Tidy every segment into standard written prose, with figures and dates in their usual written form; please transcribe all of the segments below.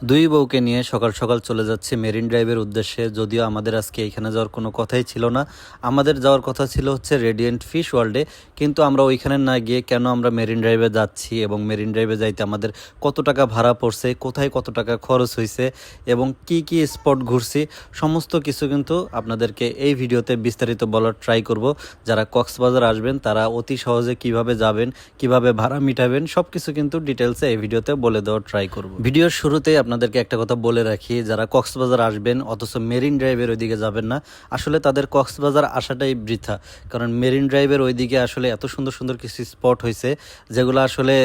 দুই বউকে নিয়ে সকাল সকাল চলে যাচ্ছে মেরিন ড্রাইভের উদ্দেশ্যে। যদিও আমাদের আজকে এখানে যাওয়ার কোনো কথাই ছিল না, আমাদের যাওয়ার কথা ছিল হচ্ছে রেডিয়েন্ট ফিশ ওয়ার্ল্ডে। কিন্তু আমরা ওইখানে না গিয়ে কেন আমরা মেরিন ড্রাইভে যাচ্ছি এবং মেরিন ড্রাইভে যাইতে আমাদের কত টাকা ভাড়া পড়ছে, কোথায় কত টাকা খরচ হয়েছে এবং কি কি স্পট ঘুরছি, সমস্ত কিছু কিন্তু আপনাদেরকে এই ভিডিওতে বিস্তারিত বলার ট্রাই করব। যারা কক্সবাজার আসবেন তারা অতি সহজে কিভাবে যাবেন, কিভাবে ভাড়া মিটাবেন, সব কিছু কিন্তু ডিটেলসে এই ভিডিওতে বলে দেওয়ার ট্রাই করব। ভিডিওর শুরুতেই আপনাদেরকে একটা কথা বলে রাখি, যারা কক্সবাজার আসবেন অথচ মেরিন ড্রাইভের ওইদিকে যাবেন না, আসলে তাদের কক্সবাজার আসাটাই বৃথা। কারণ মেরিন ড্রাইভের ওইদিকে আসলে এত সুন্দর সুন্দর কিছু স্পট হয়েছে যেগুলো আসলে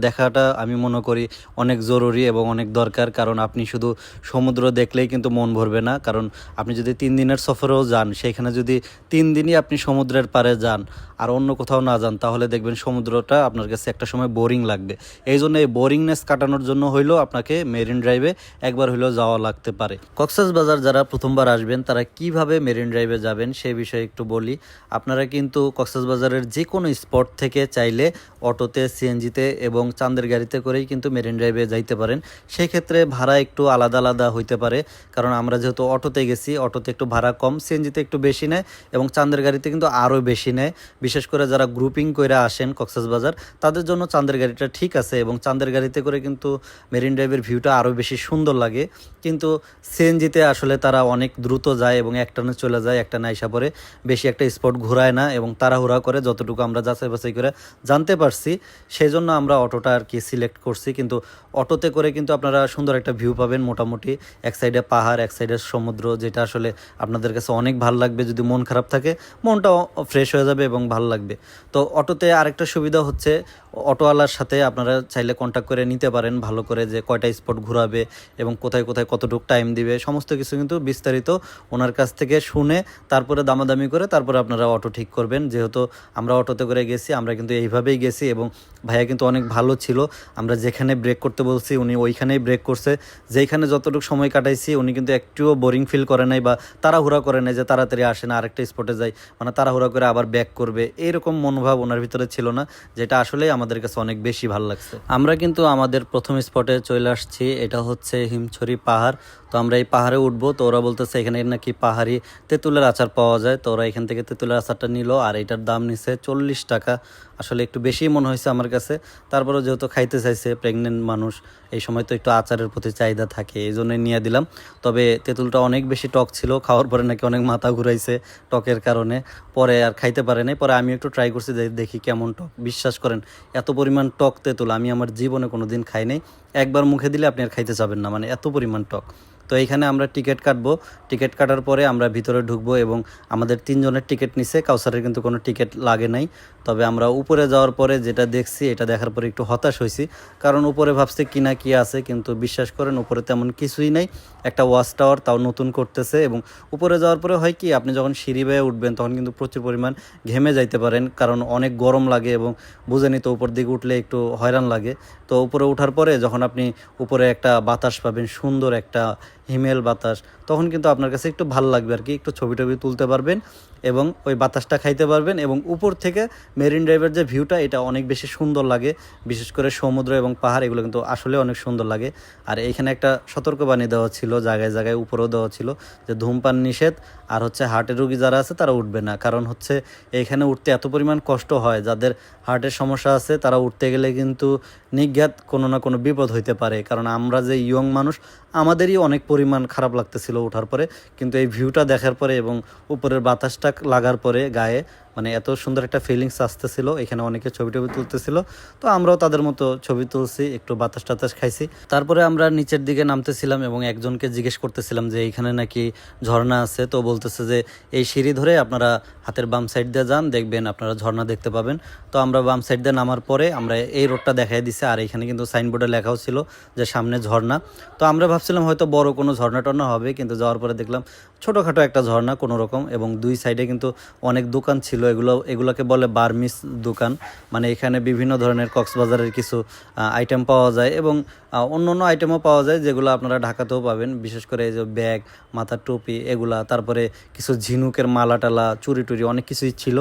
দেখাটা আমি মনে করি অনেক জরুরি এবং অনেক দরকার। কারণ আপনি শুধু সমুদ্র দেখলেই কিন্তু মন ভরবে না। কারণ আপনি যদি 3 দিনের সফরেও যান, সেখানে যদি 3 দিনই আপনি সমুদ্রের পাড়ে যান আর অন্য কোথাও না যান, তাহলে দেখবেন সমুদ্রটা আপনার কাছে একটা সময় বোরিং লাগবে। এই জন্য এই বোরিংনেস কাটানোর জন্য হইলেও আপনাকে মেরিন ড্রাইভে একবার হইলেও যাওয়া লাগতে পারে। কক্সবাজার যারা প্রথমবার আসবেন তারা কিভাবে মেরিন ড্রাইভে যাবেন সেই বিষয়ে একটু বলি। আপনারা কিন্তু কক্সবাজারের যে কোনো স্পট থেকে চাইলে অটোতে, সিএনজিতে এবং চাঁদের গাড়িতে করেই কিন্তু মেরিন ড্রাইভে যাইতে পারেন। সেই ক্ষেত্রে ভাড়া একটু আলাদা আলাদা হইতে পারে, কারণ আমরা যেহেতু অটোতে গেছি, অটোতে একটু ভাড়া কম, সিএনজিতে একটু বেশি নেয় এবং চাঁদের গাড়িতে কিন্তু আরও বেশি নেয়। বিশেষ করে যারা গ্রুপিং করে আসেন কক্সবাজার, তাদের জন্য চাঁদের গাড়িটা ঠিক আছে এবং চাঁদের গাড়িতে করে কিন্তু মেরিন ড্রাইভের ভিউটা আরও বেশি সুন্দর লাগে। কিন্তু সিএনজিতে আসলে তারা অনেক দ্রুত যায় এবং একটানে চলে যায়, একটানে আইসা পরে বেশি একটা স্পট ঘোরায় না এবং তাড়াহুড়া করে, যতটুকু আমরা যাচাই বাছাই করে জানতে পারছি সেই জন্য আমরা অটোটা আর কি সিলেক্ট করছি। কিন্তু অটোতে করে কিন্তু আপনারা সুন্দর একটা ভিউ পাবেন, মোটামুটি এক সাইডে পাহাড়, এক সাইডে সমুদ্র, যেটা আসলে আপনাদের কাছে অনেক ভালো লাগবে। যদি মন খারাপ থাকে, মনটাও ফ্রেশ হয়ে যাবে এবং ভালো লাগবে। তো অটোতে আরেকটা সুবিধা হচ্ছে, অটোওয়ালার সাথে আপনারা চাইলে কন্ট্যাক্ট করে নিতে পারেন ভালো করে, যে কয়টা স্পট ঘোরাবে এবং কোথায় কোথায় কতটুকু টাইম দিবে, সমস্ত কিছু কিন্তু বিস্তারিত ওনার কাছ থেকে শুনে তারপরে দামাদামি করে তারপরে আপনারা অটো ঠিক করবেন। যেহেতু আমরা অটোতে করে গেছি, আমরা কিন্তু এইভাবেই গেছি এবং ভাইয়া কিন্তু অনেক ভালো ছিল। আমরা যেখানে ব্রেক করতে বলছি উনি ওইখানেই ব্রেক করছে। যেইখানে যতটুকু সময় কাটাইছি উনি কিন্তু একটুও বোরিং ফিল করে নাই বা তাড়াহুড়া করে নাই যে তাড়াতাড়ি আসে না আরেকটা স্পটে যাই, মানে তাড়াহুড়া করে আবার ব্যাক করবে, এইরকম মনোভাব ওনার ভিতরে ছিল না, যেটা আসলে আমাদের কাছে অনেক বেশি ভালো লাগছে। আমরা কিন্তু আমাদের প্রথম স্পটে চলে আসছি, এটা হচ্ছে হিমছড়ি পাহাড়। তো আমরা এই পাহাড়ে উঠবো, তো ওরা বলতেছে এখানে নাকি পাহাড়ি তেঁতুলের আচার পাওয়া যায়। তো ওরা এখান থেকে তেঁতুলের আচারটা নিল আর এটার দাম নিছে 40 টাকা। আসলে একটু বেশি মনে হয়েছে আমার কাছে, তারপরেও যেহেতু খাইতে চাইছে প্রেগনেন্ট মানুষ, এই সময় তো একটু আচারের প্রতি চাহিদা থাকে, এই জন্যই নিয়ে দিলাম। তবে তেঁতুলটা অনেক বেশি টক ছিল, খাওয়ার পরে নাকি অনেক মাথা ঘুরাইছে টকের কারণে, পরে আর খাইতে পারে নাই। পরে আমি একটু ট্রাই করছি, দেখি কেমন টক। বিশ্বাস করেন এত পরিমাণ টক তেঁতুল আমি আমার জীবনে কোনো দিন খাই নাই। একবার মুখে দিলে আপনি আর খাইতে যাবেন না, মানে এত পরিমাণ টক। তো এইখানে আমরা টিকিট কাটবো, টিকিট কাটার পরে আমরা ভিতরে ঢুকবো এবং আমাদের 3 জনের টিকিট নিছে, কাউসারের কিন্তু কোনো টিকিট লাগে নাই। তবে আমরা উপরে যাওয়ার পরে যেটা দেখছি, এটা দেখার পরে একটু হতাশ হয়েছি, কারণ উপরে ভাবছি কি না কি আছে, কিন্তু বিশ্বাস করেন উপরে তেমন কিছুই নেই। একটা ওয়াচ টাওয়ার, তাও নতুন করতেছে। এবং উপরে যাওয়ার পরে হয় কি, আপনি যখন সিঁড়ি বেয়ে উঠবেন তখন কিন্তু প্রচুর পরিমাণ ঘেমে যাইতে পারেন, কারণ অনেক গরম লাগে এবং বুঝেনি তো উপর দিকে উঠলে একটু হয়রান লাগে। তো উপরে ওঠার পরে যখন আপনি উপরে একটা বাতাস পাবেন, সুন্দর একটা হিমেল বাতাস, তখন কিন্তু আপনার কাছে একটু ভালো লাগবে আর কি, একটু ছবি টবি তুলতে পারবেন এবং ওই বাতাসটা খাইতে পারবেন। এবং উপর থেকে মেরিন ড্রাইভের যে ভিউটা, এটা অনেক বেশি সুন্দর লাগে। বিশেষ করে সমুদ্র এবং পাহাড়, এগুলো কিন্তু আসলে অনেক সুন্দর লাগে। আর এইখানে একটা সতর্কবাণী দেওয়া ছিল, জায়গায় জায়গায় উপরেও দেওয়া ছিল যে ধূমপান নিষেধ, আর হচ্ছে হার্টের রোগী যারা আছে তারা উঠবে না। কারণ হচ্ছে এইখানে উঠতে এত পরিমাণ কষ্ট হয়, যাদের হার্টের সমস্যা আছে তারা উঠতে গেলে কিন্তু নির্ঘাত কোনো না কোনো বিপদ হইতে পারে। কারণ আমরা যে ইয়ং মানুষ, আমাদেরই অনেক পরিমাণ খারাপ লাগতেছিল ওঠার পরে, কিন্তু এই ভিউটা দেখার পরে এবং উপরের বাতাসটা লাগার পরে গায়ে, মানে এত সুন্দর একটা ফিলিংস আসতেছিল। এখানে অনেকে ছবি টবি তুলতেছিল, তো আমরাও তাদের মতো ছবি তুলছি, একটু বাতাস টাতাস খাইছি। তারপরে আমরা নিচের দিকে নামতেছিলাম এবং একজনকে জিজ্ঞেস করতেছিলাম যে এইখানে নাকি ঝর্ণা আছে। তো বলতেছে যে এই সিঁড়ি ধরে আপনারা হাতের বাম সাইড দিয়ে যান, দেখবেন আপনারা ঝর্ণা দেখতে পাবেন। তো আমরা বাম সাইড দিয়ে নামার পরে আমরা এই রোডটা দেখাই দিছে, আর এখানে কিন্তু সাইনবোর্ডে লেখাও ছিল যে সামনে ঝর্ণা। তো আমরা ভাবছিলাম হয়তো বড় কোনো ঝর্ণা টর্ণা হবে, কিন্তু যাওয়ার পরে দেখলাম ছোটোখাটো একটা ঝর্ণা কোনো রকম। এবং দুই সাইডে কিন্তু অনেক দোকান ছিল, এগুলোকে বলে বার্মিস দোকান। মানে এখানে বিভিন্ন ধরনের কক্সবাজারের কিছু আইটেম পাওয়া যায় এবং অন্য অন্য আইটেমও পাওয়া যায়, যেগুলো আপনারা ঢাকাতেও পাবেন। বিশেষ করে এই যে ব্যাগ, মাথার টুপি, এগুলা, তারপরে কিছু ঝিনুকের মালা টালা, চুরি টুরি, অনেক কিছুই ছিল।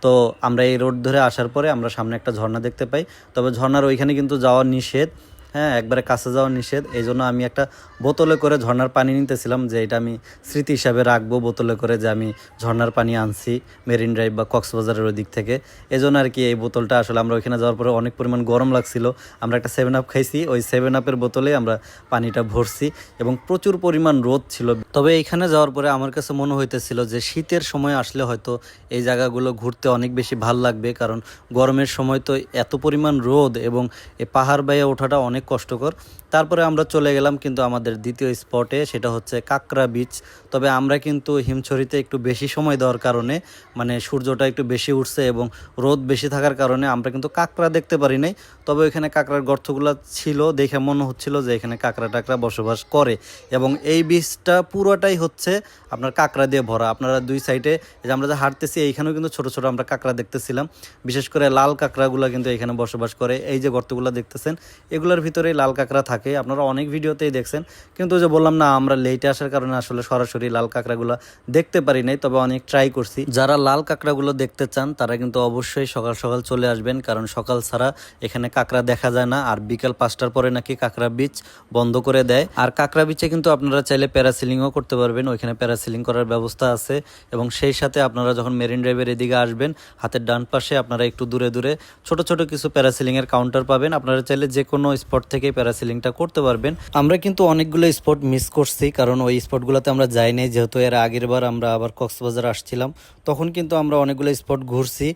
তো আমরা এই রোড ধরে আসার পরে আমরা সামনে একটা ঝর্ণা দেখতে পাই, তবে ঝর্ণার ওইখানে কিন্তু যাওয়া নিষেধ। হ্যাঁ, একবারে কাছে যাওয়া নিষেধ। এই জন্য আমি একটা বোতলে করে ঝর্ণার পানি নিতেছিলাম, যে এটা আমি স্মৃতি হিসাবে রাখবো বোতলে করে, যে আমি ঝর্ণার পানি আনছি মেরিন ড্রাইভ বা কক্সবাজারের ওই দিক থেকে। এই জন্য আর কি এই বোতলটা আসলে আমরা ওইখানে যাওয়ার পরে অনেক পরিমাণ গরম লাগছিল, আমরা একটা 7 আপ খাইছি, ওই 7 আপের বোতলে আমরা পানিটা ভরছি এবং প্রচুর পরিমাণ রোদ ছিল। তবে এইখানে যাওয়ার পরে আমার কাছে মনে হইতেছিল যে শীতের সময় আসলে হয়তো এই জায়গাগুলো ঘুরতে অনেক বেশি ভাল লাগবে, কারণ গরমের সময় তো এত পরিমাণ রোদ এবং এই পাহাড় বাইয়ে ওঠাটা অনেক কষ্টকর। তারপরে আমরা চলে গেলাম কিন্তু আমাদের দ্বিতীয় স্পটে, সেটা হচ্ছে কাঁকড়া বিচ। তবে আমরা কিন্তু হিমছড়িতে একটু বেশি সময় দেওয়ার কারণে, মানে সূর্যটা একটু বেশি উঠছে এবং রোদ বেশি থাকার কারণে আমরা কিন্তু কাঁকড়া দেখতে পারি নাই। তবে ওইখানে কাঁকড়ার গর্তগুলো ছিল, দেখে মনে হচ্ছিল যে এখানে কাঁকড়া টাকড়া বসবাস করে। এবং এই বিচটা পুরোটাই হচ্ছে আপনার কাঁকড়া দিয়ে ভরা। আপনারা দুই সাইডে, যে আমরা যে হাঁটতেছি এইখানেও কিন্তু ছোট ছোট আমরা কাঁকড়া দেখতেছিলাম, বিশেষ করে লাল কাঁকড়াগুলো কিন্তু এখানে বসবাস করে। এই যে গর্তগুলো দেখতেছেন, এগুলোর ভিতরেই লাল কাঁকড়া থাকে, আপনারা অনেক ভিডিওতেই দেখছেন। কিন্তু যে বললাম না, আমরা লেটে আসার কারণে আসলে সরাসরি লাল কাঁকড়াগুলো দেখতে পারি নাই, তবে অনেক ট্রাই করছি। যারা লাল কাঁকড়াগুলো দেখতে চান তারা কিন্তু অবশ্যই সকাল সকাল চলে আসবেন, কারণ সকাল ছাড়া এখানে কাঁকড়া দেখা যায় না। আর বিকাল 5টার পরে নাকি কাঁকড়া বিচ বন্ধ করে দেয়। আর কাঁকড়া বিচে কিন্তু আপনারা চাইলে প্যারাসিলিংও করতে পারবেন, ওইখানে প্যারাসিলিং করার ব্যবস্থা আছে। এবং সেই সাথে আপনারা যখন মেরিন ড্রাইভের এদিকে আসবেন, হাতের ডান পাশে আপনারা একটু দূরে দূরে ছোট ছোট কিছু প্যারাসিলিংয়ের কাউন্টার পাবেন, আপনারা চাইলে যে কোনো স্পট থেকে প্যারাসিলিংটা করতে পারবেন। আমরা কিন্তু অনেকগুলো স্পট মিস করছি, কারণ ওই স্পটগুলোতে আমরা যাই নাই, যেহেতু এর আগের বার আমরা আবার কক্সবাজার আসছিলাম, তখন কিন্তু আমরা অনেকগুলো স্পট ঘুরছি,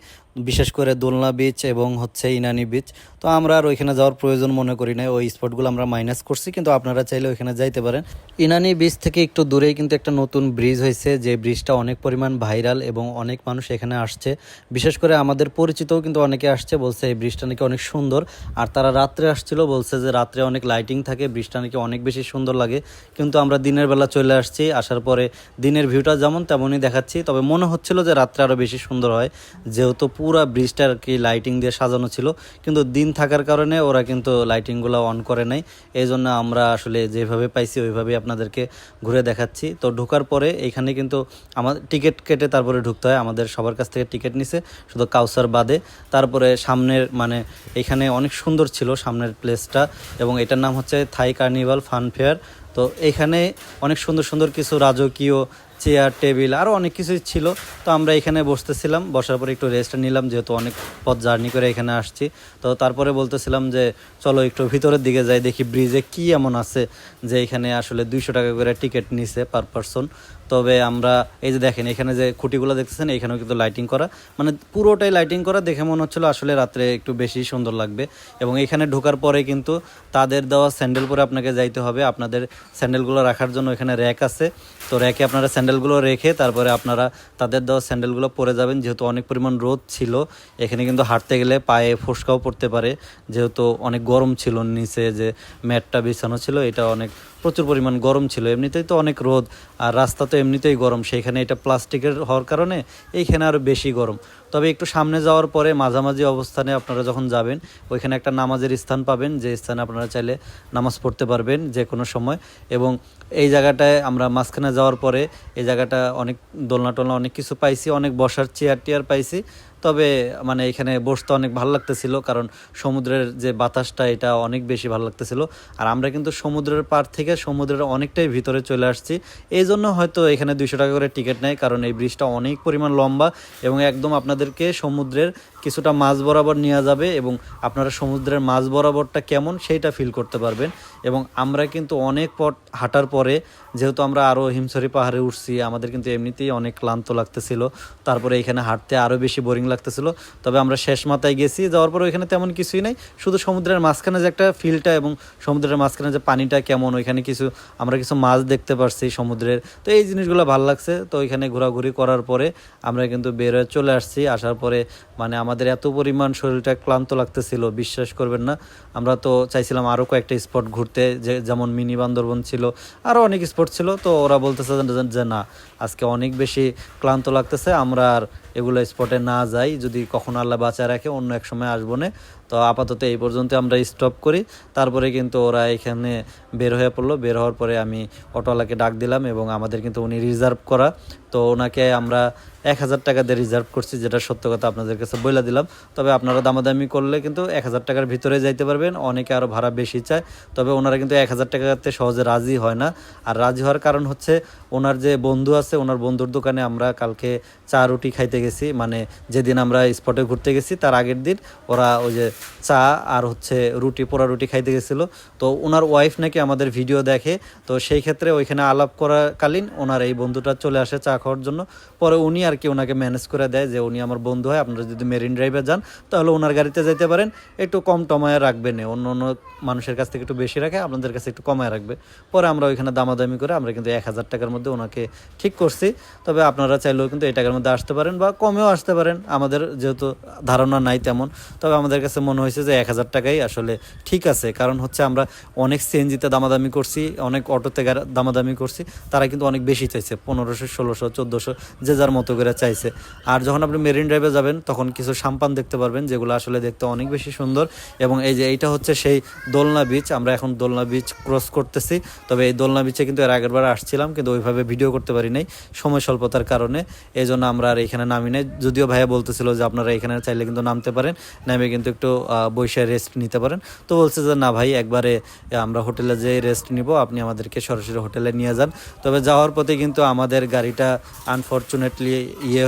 বিশেষ করে দোলনা বিচ এবং হচ্ছে ইনানি বিচ। তো আমরা আর ওইখানে যাওয়ার প্রয়োজন মনে করি না, ওই স্পটগুলো আমরা মাইনাস করছি, কিন্তু আপনারা চাইলে ওইখানে যাইতে পারেন। ইনানি বিচ থেকে একটু দূরেই কিন্তু একটা নতুন ব্রিজ হয়েছে, যে ব্রিজটা অনেক পরিমাণ ভাইরাল এবং অনেক মানুষ এখানে আসছে, বিশেষ করে আমাদের পরিচিতও কিন্তু অনেকে আসছে, বলছে এই ব্রিজটা নাকি অনেক সুন্দর। আর তারা রাত্রে আসছিল, বলছে যে রাত্রে অনেক লাইটিং থাকে, ব্রিজটা নাকি অনেক বেশি সুন্দর লাগে। কিন্তু আমরা দিনের বেলা চলে আসছি, আসার পরে দিনের ভিউটা যেমন তেমনই দেখাচ্ছি, তবে মনে হচ্ছিল যে রাত্রে আরও বেশি সুন্দর হয়, যেহেতু পুরো ব্রিজটা আর কি লাইটিং দিয়ে সাজানো ছিল। কিন্তু দিন থাকার কারণে ওরা কিন্তু লাইটিংগুলো অন করে নাই, এই জন্য আমরা আসলে যেভাবে পাইছি ওইভাবেই আপনাদেরকে ঘুরে দেখাচ্ছি। তো ঢোকার পরে এইখানে কিন্তু আমাদের টিকিট কেটে তারপরে ঢুকতে হয়, আমাদের সবার কাছ থেকে টিকিট নিছে, শুধু কাউসার বাদে। তারপরে সামনের মানে এখানে অনেক সুন্দর ছিল সামনের প্লেসটা, এবং এটার নাম হচ্ছে থাই কার্নিভাল ফান ফেয়ার। তো এখানে অনেক সুন্দর সুন্দর কিছু রাজকীয় চেয়ার টেবিল আরও অনেক কিছুই ছিল। তো আমরা এখানে বসতেছিলাম, বসার পরে একটু রেস্ট নিলাম, যেহেতু অনেক পথ জার্নি করে এখানে আসছি। তো তারপরে বলতেছিলাম যে চলো একটু ভিতরের দিকে যাই, দেখি ব্রিজে কি এমন আছে যে এখানে আসলে 200 টাকা করে টিকিট নিছে পার পারসন। তবে আমরা এই যে দেখেন এখানে যে খুঁটিগুলো দেখতেছেন, এখানেও কিন্তু লাইটিং করা, মানে পুরোটাই লাইটিং করা, দেখে মনে হচ্ছিল আসলে রাত্রে একটু বেশি সুন্দর লাগবে। এবং এখানে ঢোকার পরে কিন্তু তাদের দেওয়া স্যান্ডেল পরে আপনাকে যাইতে হবে, আপনাদের স্যান্ডেলগুলো রাখার জন্য এখানে র্যাক আছে। তো র্যাকে আপনারা স্যান্ডেলগুলো রেখে তারপরে আপনারা তাদের দেওয়া স্যান্ডেলগুলো পরে যাবেন, যেহেতু অনেক পরিমাণ রোদ ছিল এখানে, কিন্তু হাঁটতে গেলে পায়ে ফোসকাও পড়তে পারে, যেহেতু অনেক গরম ছিল, নিচে যে ম্যাটটা বিছানো ছিল এটা অনেক প্রচুর পরিমাণ গরম ছিল, এমনিতেই তো অনেক রোদ, আর রাস্তা তো এমনিতেই গরম, সেইখানে এটা প্লাস্টিকের হওয়ার কারণে এইখানে আরও বেশি গরম। তবে একটু সামনে যাওয়ার পরে মাঝামাঝি অবস্থানে আপনারা যখন যাবেন, ওইখানে একটা নামাজের স্থান পাবেন, যে স্থানে আপনারা চাইলে নামাজ পড়তে পারবেন যে কোনো সময়। এবং এই জায়গাটায় আমরা মাঝখানে যাওয়ার পরে এই জায়গাটা অনেক দোলনা টোলনা অনেক কিছু পাইছি, অনেক বসার চেয়ার টেয়ার পাইছি। তবে মানে এখানে বসতে অনেক ভালো লাগতেছিল, কারণ সমুদ্রের যে বাতাসটা এটা অনেক বেশি ভালো লাগতেছিল। আর আমরা কিন্তু সমুদ্রের পার থেকে সমুদ্রের অনেকটাই ভিতরে চলে আসছি, এই জন্য হয়তো এখানে 200 টাকা করে টিকিট নেয়, কারণ এই ব্রিজটা অনেক পরিমাণ লম্বা এবং একদম আপনাদেরকে সমুদ্রের কিছুটা মাঝ বরাবর নিয়ে যাবে, এবং আপনারা সমুদ্রের মাঝ বরাবরটা কেমন সেইটা ফিল করতে পারবেন। এবং আমরা কিন্তু অনেক পথ হাঁটার পরে, যেহেতু আমরা আরও হিমছড়ি পাহাড়ে উঠছি, আমাদের কিন্তু এমনিতেই অনেক ক্লান্ত লাগতেছিল, তারপরে এখানে হাঁটতে আরও বেশি বোরিং লাগতেছিল। তবে আমরা শেষ মাথায় গেছি, যাওয়ার পর ওইখানে তেমন কিছুই নেই, শুধু সমুদ্রের মাঝখানে যে একটা ফিলটা এবং সমুদ্রের মাঝখানে যে পানিটা কেমন, ওইখানে আমরা কিছু মাছ দেখতে পারছি সমুদ্রের, তো এই জিনিসগুলো ভালো লাগছে। তো ওইখানে ঘোরাঘুরি করার পরে আমরা কিন্তু বের হয়ে চলে আসছি। আসার পরে মানে আমাদের এত পরিমাণ শরীরটা ক্লান্ত লাগতেছিল, বিশ্বাস করবেন না। আমরা তো চাইছিলাম আরও কয়েকটা স্পট ঘুরতে, যেমন মিনি বান্দরবন ছিল, আরও অনেক স্পট ছিল। তো ওরা বলতেছে যে না, আজকে অনেক বেশি ক্লান্ত লাগতেছে, আমরা আর এগুলো স্পটে না যাই, যদি কখনো আল্লাহ বাঁচায় রাখে অন্য এক সময় আসবো না। তো আপাতত এই পর্যন্ত আমরা স্টপ করি। তারপরে কিন্তু ওরা এখানে বের হয়ে পড়লো। বের হওয়ার পরে আমি অটোওয়ালাকে ডাক দিলাম এবং আমাদের কিন্তু উনি রিজার্ভ করা, তো ওনাকে আমরা 1,000 টাকা দিয়ে রিজার্ভ করছি, যেটা সত্য কথা আপনাদের কাছে বলে দিলাম। তবে আপনারা দামাদামি করলে কিন্তু 1,000 টাকার ভিতরে যাইতে পারবেন। অনেকে আরও ভাড়া বেশি চায়, তবে ওনারা কিন্তু 1,000 টাকাতে সহজে রাজি হয় না। আর রাজি হওয়ার কারণ হচ্ছে ওনার যে বন্ধু আছে, ওনার বন্ধুর দোকানে আমরা কালকে চা রুটি খাইতে গেছি, মানে যেদিন আমরা স্পটে ঘুরতে গেছি তার আগের দিন ওরা ওই যে চা আর হচ্ছে রুটি, পোড়া রুটি খাইতে গেছিলো। তো ওনার ওয়াইফ নাকি আমাদের ভিডিও দেখে, তো সেই ক্ষেত্রে ওইখানে আলাপ করাকালীন ওনার এই বন্ধুটা চলে আসে চা খাওয়ার জন্য। পরে উনি আর কি ওনাকে ম্যানেজ করে দেয় যে উনি আমার বন্ধু হয়, আপনারা যদি মেরিন ড্রাইভে যান তাহলে ওনার গাড়িতে যেতে পারেন, একটু কম টমায় রাখবেন, অন্য অন্য মানুষের কাছ থেকে একটু বেশি রাখে, আপনাদের কাছে একটু কমায় রাখবে। পরে আমরা ওইখানে দামাদামি করে আমরা কিন্তু 1,000 টাকার মধ্যে ওনাকে ঠিক করছি। তবে আপনারা চাইলেও কিন্তু এই টাকার মধ্যে আসতে পারেন বা কমেও আসতে পারেন, আমাদের যেহেতু ধারণা নাই তেমন। তবে আমাদের কাছে মনে হয়েছে যে 1,000 টাকাই আসলে ঠিক আছে, কারণ হচ্ছে আমরা অনেক সিএনজিতে দামাদামি করছি, অনেক অটোতে দামাদামি করছি, তারা কিন্তু অনেক বেশি চাইছে, 1500, 1600, 1400 যে যার মতো করে চাইছে। আর যখন আপনি মেরিন ড্রাইভে যাবেন তখন কিছু সাম্পান দেখতে পারবেন, যেগুলো আসলে দেখতে অনেক বেশি সুন্দর। এবং এই যে এইটা হচ্ছে সেই দোলনা বিচ, আমরা এখন দোলনা বিচ ক্রস করতেছি। তবে এই দোলনা বিচে কিন্তু এর আগের বার আসছিলাম, কিন্তু ওইভাবে ভিডিও করতে পারি নাই সময় স্বল্পতার কারণে, এই জন্য আমরা আর এখানে নামি নাই। যদিও ভাইয়া বলতেছিল যে আপনারা এখানে চাইলে কিন্তু নামতে পারেন, নামে কিন্তু একটু বসে রেস্ট নিতে পারেন। তো বলছে যে না ভাই, একবারে আমরা হোটেলে যেয়ে রেস্ট নিব, আপনি আমাদেরকে সরাসরি হোটেলে নিয়ে যান। তবে যাওয়ার পথে কিন্তু আমাদের গাড়িটা আনফর্চুনেটলি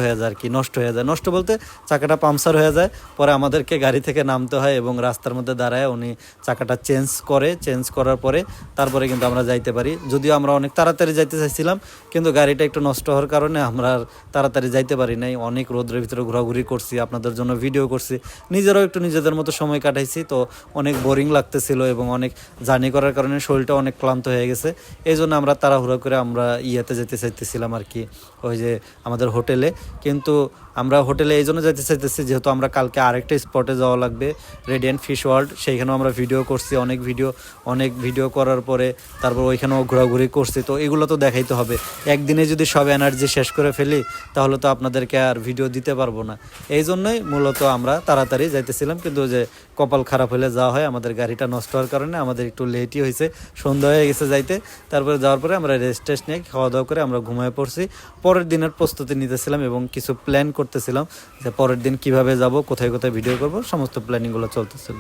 হয়ে যায় আর কি, নষ্ট হয়ে যায়। নষ্ট বলতে চাকাটা পাংচার হয়ে যায়, পরে আমাদেরকে গাড়ি থেকে নামতে হয় এবং রাস্তার মধ্যে দাঁড়ায় উনি চাকাটা চেঞ্জ করার পরে তারপরে কিন্তু আমরা যাইতে পারি। যদিও আমরা অনেক তাড়াতাড়ি যাইতে চাইছিলাম, কিন্তু গাড়িটা একটু নষ্ট হওয়ার কারণে আমরা তাড়াতাড়ি যাইতে পারি নাই। অনেক রোদ্রের ভিতরে ঘোরাঘুরি করছি, আপনাদের জন্য ভিডিও করছি, নিজেরাও একটু নিজেদের মতো সময় কাটাইছি। তো অনেক বোরিং লাগতেছিল এবং অনেক জার্নি করার কারণে শরীরটা অনেক ক্লান্ত হয়ে গেছে। এই জন্য আমরা তাড়াহুড়ো করে আমরা যেতে চাইতেছিলাম আর কি, ওই যে আমাদের হোটেলে। কিন্তু আমরা হোটেলে এই জন্য যেতে চাইতেছি যেহেতু আমরা কালকে আরেকটা স্পটে যাওয়া লাগবে, রেডিয়েন্ট ফিশ ওয়ার্ল্ড। সেইখানেও আমরা ভিডিও করছি, অনেক ভিডিও করার পরে তারপর ওইখানেও ঘোরাঘুরি করছি। তো এগুলো তো দেখাইতে হবে। একদিনে যদি সব এনার্জি শেষ করে ফেলি তাহলে তো আপনাদেরকে আর ভিডিও দিতে পারবো না। এই জন্যই মূলত আমরা তাড়াতাড়ি যাইতেছিলাম, কিন্তু যে কপাল খারাপ হলে যাওয়া হয়, আমাদের গাড়িটা নষ্ট হওয়ার কারণে আমাদের একটু লেটই হয়েছে, সন্ধ্যা হয়ে গেছে যাইতে। তারপরে যাওয়ার পরে আমরা রেস্ট নিয়ে খাওয়া দাওয়া করে আমরা ঘুমিয়ে পড়ছি। পরের দিনের প্রস্তুতি নিতেছিলাম এবং কিছু প্ল্যান করতেছিলাম যে পরের দিন কিভাবে যাব, কোথায় কোথায় ভিডিও করব, সমস্ত প্ল্যানিংগুলো চলতেছিল।